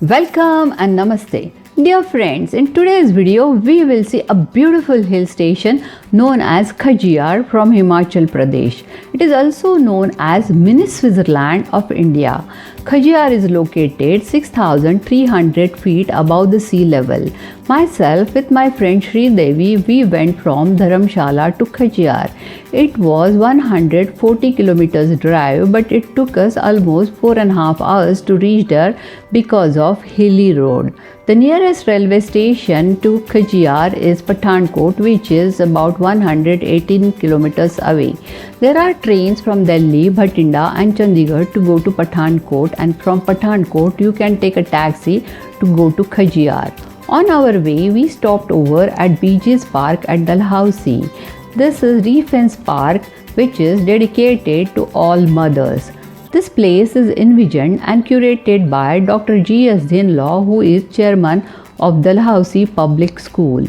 Welcome and Namaste. Dear friends, in today's video we will see a beautiful hill station known as Khajiyar from Himachal Pradesh. It is also known as Mini Switzerland of India. Khajiyar is located 6,300 feet above the sea level. Myself with my friend Sri Devi, we went from Dharamshala to Khajiyar. It was 140 kilometers drive, but it took us almost 4.5 hours to reach there because of hilly road. The nearest railway station to Khajiyar is Pathankot, which is about 118 kilometers away. There are trains from Delhi, Bhatinda and Chandigarh to go to Pathankot, and from Pathankot you can take a taxi to go to Khajiyar. On our way, we stopped over at BG's Park at Dalhousie. This is Refence Park, which is dedicated to all mothers. This place is envisioned and curated by Dr. G.S. Dhinlaw, who is chairman of Dalhousie Public School.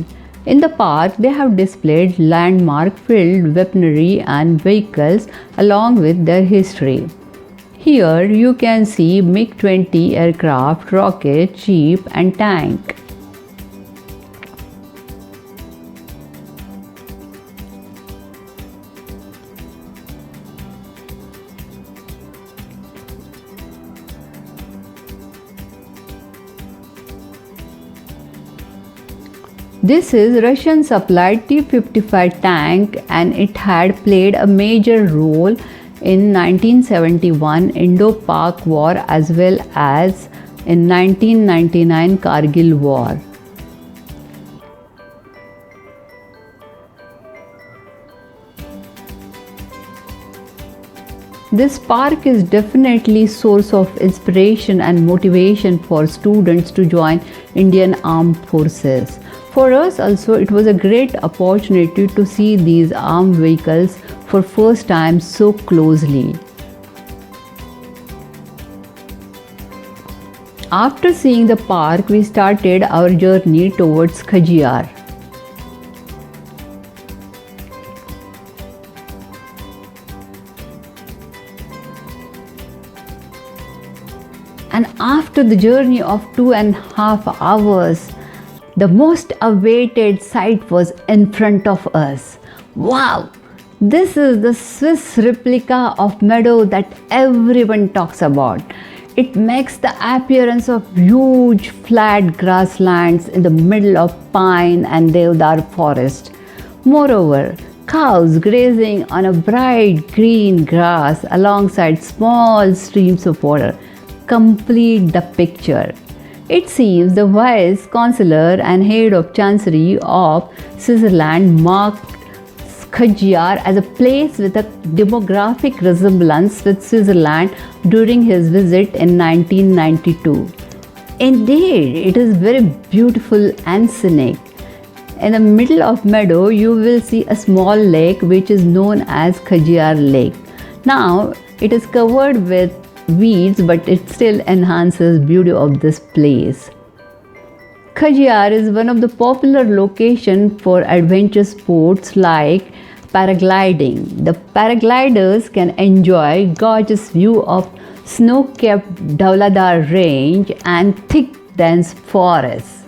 In the park, they have displayed landmark-filled weaponry and vehicles along with their history. Here, you can see MiG-20 aircraft, rocket, jeep and tank. This is Russian supplied T-55 tank, and it had played a major role in 1971 Indo-Pak War as well as in 1999 Kargil War. This park is definitely source of inspiration and motivation for students to join Indian Armed Forces. For us also, it was a great opportunity to see these armed vehicles for first time so closely. After seeing the park, we started our journey towards Khajiyar. And after the journey of 2.5 hours, the most awaited sight was in front of us. Wow! This is the Swiss replica of meadow that everyone talks about. It makes the appearance of huge flat grasslands in the middle of pine and deodar forest. Moreover, cows grazing on a bright green grass alongside small streams of water complete the picture. It seems the vice chancellor and head of chancery of Switzerland marked Khajiyar as a place with a demographic resemblance with Switzerland during his visit in 1992. Indeed, it is very beautiful and scenic. In the middle of meadow, you will see a small lake which is known as Khajiyar Lake. Now, it is covered with weeds, but it still enhances beauty of this place. Khajiyar is one of the popular locations for adventure sports like paragliding. The paragliders can enjoy gorgeous view of snow-capped Dhauladar range and thick dense forests.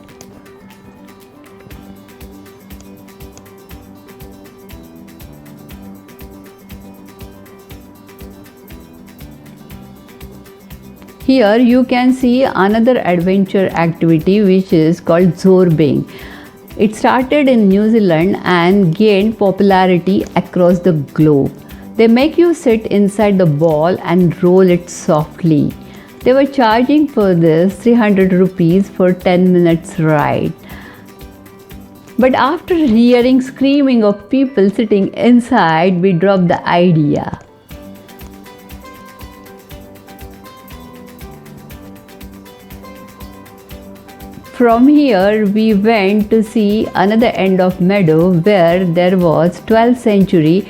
Here you can see another adventure activity which is called zorbing. It started in New Zealand and gained popularity across the globe. They make you sit inside the ball and roll it softly. They were charging for this 300 rupees for 10 minutes ride. But after hearing screaming of people sitting inside, we dropped the idea. From here, we went to see another end of meadow where there was 12th century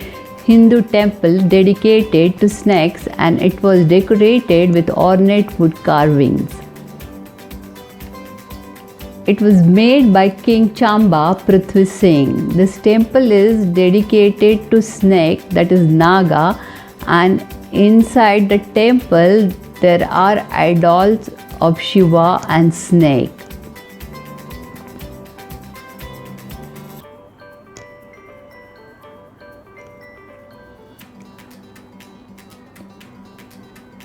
Hindu temple dedicated to snakes, and it was decorated with ornate wood carvings. It was made by King Chamba Prithvi Singh. This temple is dedicated to snake, that is Naga, and inside the temple there are idols of Shiva and snake.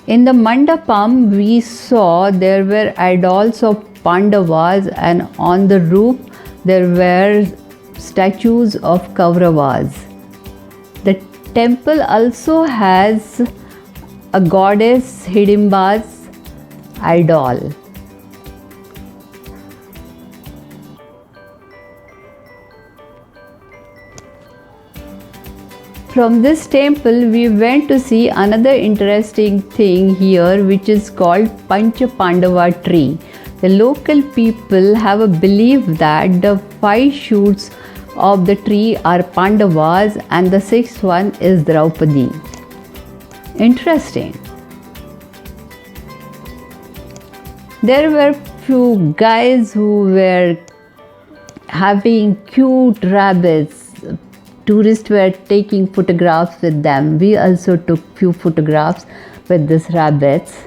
In the mandapam, we saw there were idols of Pandavas, and on the roof there were statues of Kauravas. The temple also has a goddess Hidimba's idol. From this temple, we went to see another interesting thing here, which is called Pancha Pandava tree. The local people have a belief that the 5 shoots of the tree are Pandavas and the 6th one is Draupadi. Interesting. There were few guys who were having cute rabbits. Tourists were taking photographs with them. We also took few photographs with these rabbits.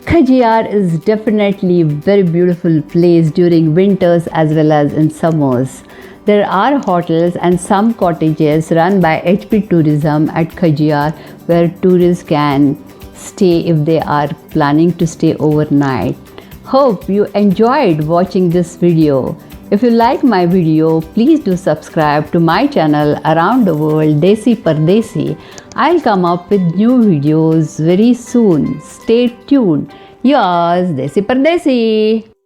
Khajiyar is definitely a very beautiful place during winters as well as in summers. There are hotels and some cottages run by HP Tourism at Khajiyar where tourists can stay if they are planning to stay overnight. Hope you enjoyed watching this video. If you like my video, please do subscribe to my channel Around the World Desi Pardesi. I'll come up with new videos very soon. Stay tuned. Yours, Desi Pardesi.